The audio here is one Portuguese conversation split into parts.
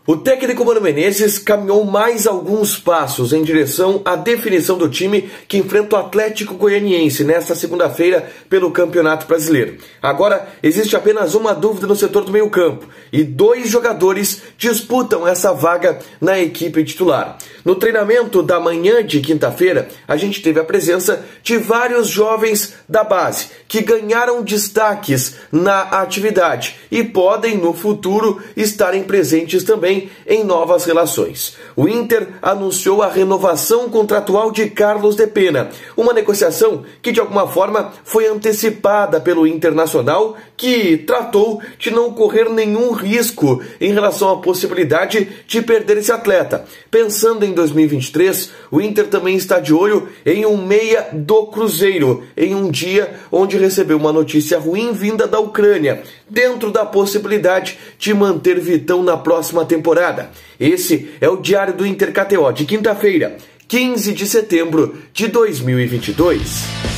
O técnico Mano Menezes caminhou mais alguns passos em direção à definição do time que enfrenta o Atlético Goianiense nesta segunda-feira pelo Campeonato Brasileiro. Agora, existe apenas uma dúvida no setor do meio-campo e 2 jogadores disputam essa vaga na equipe titular. No treinamento da manhã de quinta-feira, a gente teve a presença de vários jovens da base que ganharam destaques na atividade e podem, no futuro, estarem presentes também em novas relações. O Inter anunciou a renovação contratual de Carlos de Pena, uma negociação que de alguma forma foi antecipada pelo Internacional, que tratou de não correr nenhum risco em relação à possibilidade de perder esse atleta. Pensando em 2023, o Inter também está de olho em um meia do Cruzeiro, em um dia onde recebeu uma notícia ruim vinda da Ucrânia, dentro da possibilidade de manter Vitão na próxima temporada. Esse é o Diário do Inter KTO de quinta-feira, 15 de setembro de 2022.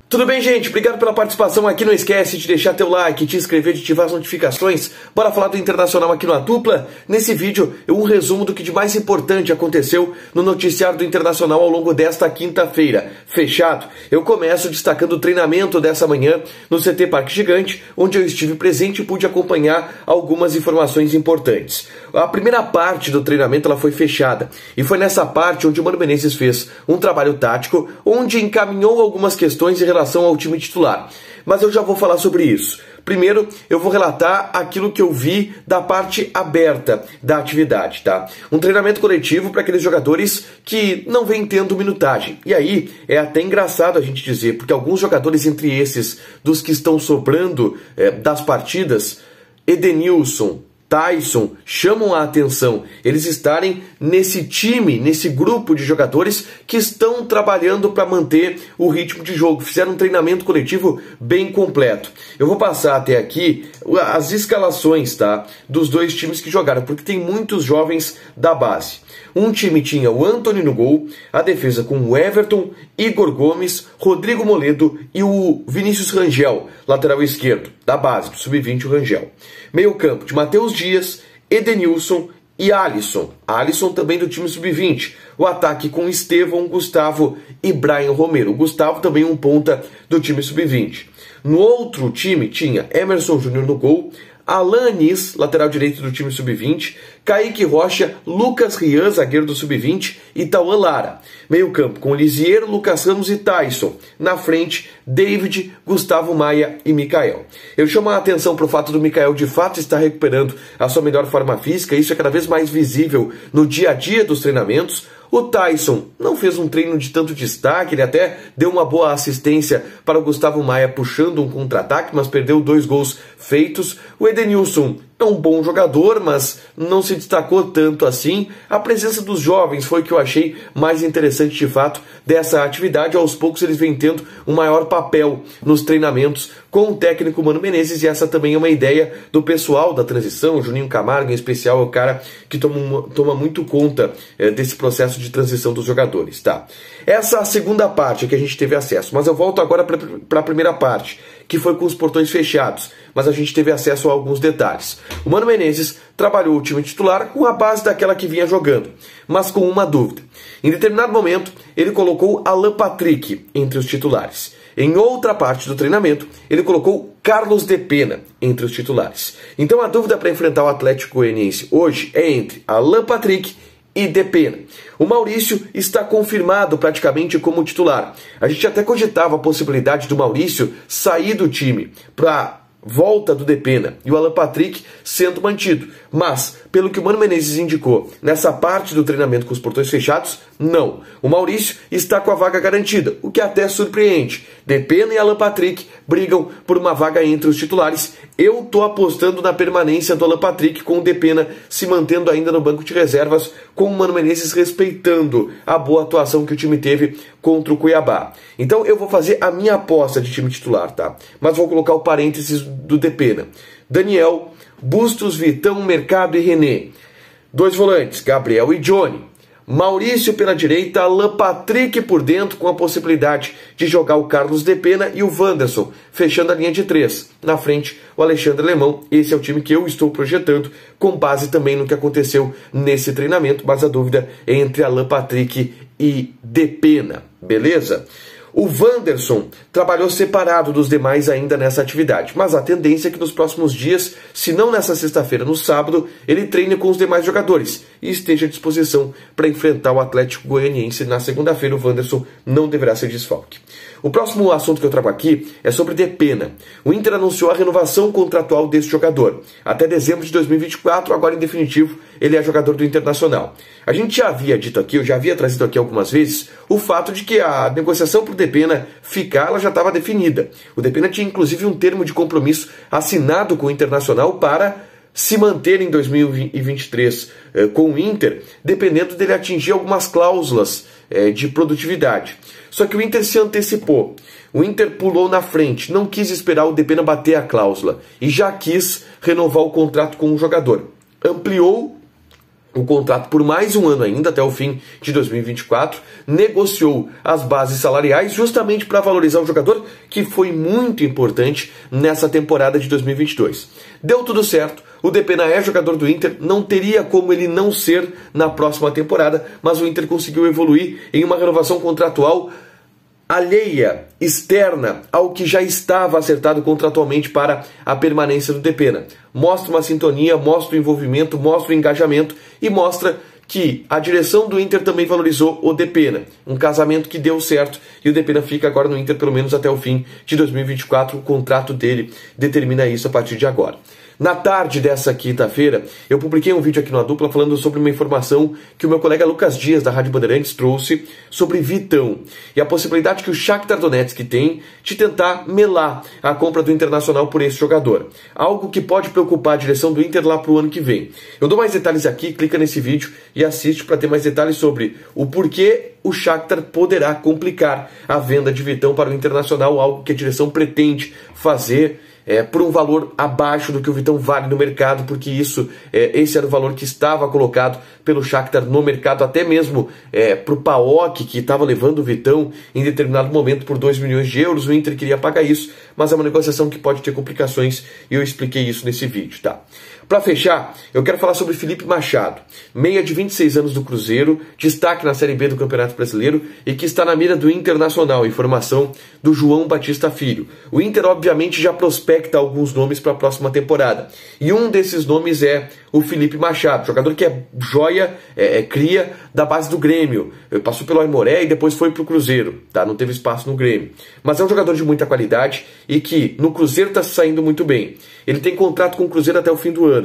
Tudo bem, gente? Obrigado pela participação aqui. Não esquece de deixar teu like, te inscrever, de ativar as notificações. Bora falar do Internacional aqui no Dupla. Nesse vídeo, um resumo do que de mais importante aconteceu no noticiário do Internacional ao longo desta quinta-feira. Fechado? Eu começo destacando o treinamento dessa manhã no CT Parque Gigante, onde eu estive presente e pude acompanhar algumas informações importantes. A primeira parte do treinamento ela foi fechada, e foi nessa parte onde o Mano Menezes fez um trabalho tático, onde encaminhou algumas questões em relação ao time titular. Mas eu já vou falar sobre isso. Primeiro, eu vou relatar aquilo que eu vi da parte aberta da atividade, tá? Um treinamento coletivo para aqueles jogadores que não vêm tendo minutagem. E aí, é até engraçado a gente dizer, porque alguns jogadores entre esses, dos que estão sobrando das partidas, Edenilson, Tyson, chamam a atenção eles estarem nesse time, nesse grupo de jogadores que estão trabalhando para manter o ritmo de jogo. Fizeram um treinamento coletivo bem completo. Eu vou passar até aqui as escalações, tá, dos 2 times que jogaram, porque tem muitos jovens da base. Um time tinha o Antony no gol, a defesa com o Everton, Igor Gomes, Rodrigo Moledo e o Vinícius Rangel, lateral esquerdo, da base, do sub-20, o Rangel. Meio campo de Matheus Dias, Edenilson e Alisson. Alisson também do time sub-20. O ataque com Estevão, Gustavo e Brian Romero. O Gustavo também um ponta do time sub-20. No outro time tinha Emerson Júnior no gol, Alan Anis, lateral direito do time sub-20, Kaique Rocha, Lucas Rian, zagueiro do sub-20 e Tauan Lara. Meio campo com Lisiero, Lucas Ramos e Tyson. Na frente, David, Gustavo Maia e Mikael. Eu chamo a atenção para o fato do Mikael de fato estar recuperando a sua melhor forma física. Isso é cada vez mais visível no dia a dia dos treinamentos. O Tyson não fez um treino de tanto destaque, ele até deu uma boa assistência para o Gustavo Maia puxando um contra-ataque, mas perdeu 2 gols feitos. O Edenilson é um bom jogador, mas não se destacou tanto assim. A presença dos jovens foi o que eu achei mais interessante de fato dessa atividade. Aos poucos eles vêm tendo um maior papel nos treinamentos com o técnico Mano Menezes, e essa também é uma ideia do pessoal da transição. O Juninho Camargo, em especial, é o cara que toma muito conta desse processo de transição dos jogadores, tá? Essa é a segunda parte que a gente teve acesso, mas eu volto agora para a primeira parte, que foi com os portões fechados, mas a gente teve acesso a alguns detalhes. O Mano Menezes trabalhou o time titular com a base daquela que vinha jogando, mas com uma dúvida. Em determinado momento, ele colocou Alan Patrick entre os titulares. Em outra parte do treinamento, ele colocou Carlos de Pena entre os titulares. Então a dúvida para enfrentar o Atlético Goianiense hoje é entre Alan Patrick e de Pena. O Maurício está confirmado praticamente como titular. A gente até cogitava a possibilidade do Maurício sair do time para volta do de Pena e o Alan Patrick sendo mantido. Mas, pelo que o Mano Menezes indicou nessa parte do treinamento com os portões fechados, não. O Maurício está com a vaga garantida, o que até surpreende. De Pena e Alan Patrick brigam por uma vaga entre os titulares. Eu estou apostando na permanência do Alan Patrick, com o de Pena se mantendo ainda no banco de reservas, com o Mano Menezes respeitando a boa atuação que o time teve contra o Cuiabá. Então eu vou fazer a minha aposta de time titular, tá? Mas vou colocar o parênteses do de Pena. Daniel, Bustos, Vitão, Mercado e René. 2 volantes, Gabriel e Johnny. Maurício pela direita, Alan Patrick por dentro, com a possibilidade de jogar o Carlos Depena e o Wanderson, fechando a linha de 3. Na frente, o Alexandre Alemão. Esse é o time que eu estou projetando, com base também no que aconteceu nesse treinamento, mas a dúvida é entre Alan Patrick e Depena, beleza? O Wanderson trabalhou separado dos demais ainda nessa atividade, mas a tendência é que nos próximos dias, se não nessa sexta-feira, no sábado, ele treine com os demais jogadores e esteja à disposição para enfrentar o Atlético Goianiense na segunda-feira. O Wanderson não deverá ser desfalque. O próximo assunto que eu trago aqui é sobre Depena. O Inter anunciou a renovação contratual desse jogador. Até dezembro de 2024, agora em definitivo, ele é jogador do Internacional. A gente já havia dito aqui, eu já havia trazido aqui algumas vezes, o fato de que a negociação para o Depena ficar, ela já estava definida. O Depena tinha inclusive um termo de compromisso assinado com o Internacional para se manter em 2023 com o Inter, dependendo dele atingir algumas cláusulas de produtividade. Só que o Inter se antecipou. O Inter pulou na frente, não quis esperar o Depena bater a cláusula e já quis renovar o contrato com o jogador. Ampliou o contrato por mais um ano ainda, até o fim de 2024, negociou as bases salariais justamente para valorizar o jogador, que foi muito importante nessa temporada de 2022. Deu tudo certo, o Depena é jogador do Inter, não teria como ele não ser na próxima temporada, mas o Inter conseguiu evoluir em uma renovação contratual alheia, externa ao que já estava acertado contratualmente para a permanência do Depena. Mostra uma sintonia, mostra o envolvimento, mostra o engajamento e mostra que a direção do Inter também valorizou o Depena. Um casamento que deu certo e o Depena fica agora no Inter pelo menos até o fim de 2024. O contrato dele determina isso a partir de agora. Na tarde dessa quinta-feira, eu publiquei um vídeo aqui no A Dupla falando sobre uma informação que o meu colega Lucas Dias, da Rádio Bandeirantes, trouxe sobre Vitão e a possibilidade que o Shakhtar Donetsk tem de tentar melar a compra do Internacional por esse jogador. Algo que pode preocupar a direção do Inter lá para o ano que vem. Eu dou mais detalhes aqui, clica nesse vídeo e assiste para ter mais detalhes sobre o porquê o Shakhtar poderá complicar a venda de Vitão para o Internacional, algo que a direção pretende fazer por um valor abaixo do que o Vitão vale no mercado, porque esse era o valor que estava colocado pelo Shakhtar no mercado, até mesmo para o PAOK, que estava levando o Vitão em determinado momento por 2 milhões de euros. O Inter queria pagar isso, mas é uma negociação que pode ter complicações e eu expliquei isso nesse vídeo, tá? Para fechar, eu quero falar sobre Felipe Machado, meia de 26 anos do Cruzeiro, destaque na Série B do Campeonato Brasileiro e que está na mira do Internacional, informação do João Batista Filho. O Inter, obviamente, já prospecta alguns nomes para a próxima temporada. E um desses nomes é o Felipe Machado, jogador que é joia, cria da base do Grêmio. Passou pelo Aimoré e depois foi para o Cruzeiro, tá? Não teve espaço no Grêmio. Mas é um jogador de muita qualidade e que no Cruzeiro está saindo muito bem. Ele tem contrato com o Cruzeiro até o fim do ano.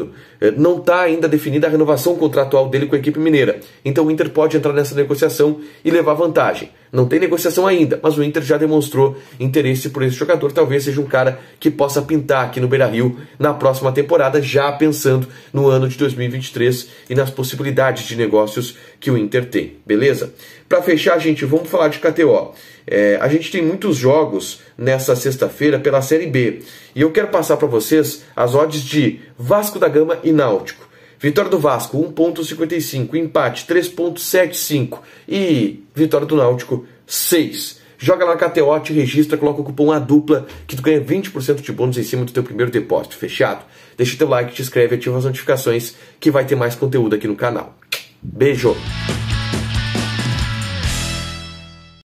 Não está ainda definida a renovação contratual dele com a equipe mineira. Então o Inter pode entrar nessa negociação e levar vantagem. Não tem negociação ainda, mas o Inter já demonstrou interesse por esse jogador. Talvez seja um cara que possa pintar aqui no Beira-Rio na próxima temporada, já pensando no ano de 2023 e nas possibilidades de negócios que o Inter tem. Beleza? Para fechar, gente, vamos falar de KTO. A gente tem muitos jogos nessa sexta-feira pela Série B. E eu quero passar para vocês as odds de Vasco da Gama e Náutico. Vitória do Vasco, 1,55. Empate, 3,75. E vitória do Náutico, 6. Joga lá na KTO, te registra, coloca o cupom ADUPLA que tu ganha 20% de bônus em cima do teu primeiro depósito. Fechado? Deixa teu like, te inscreve, ativa as notificações que vai ter mais conteúdo aqui no canal. Beijo!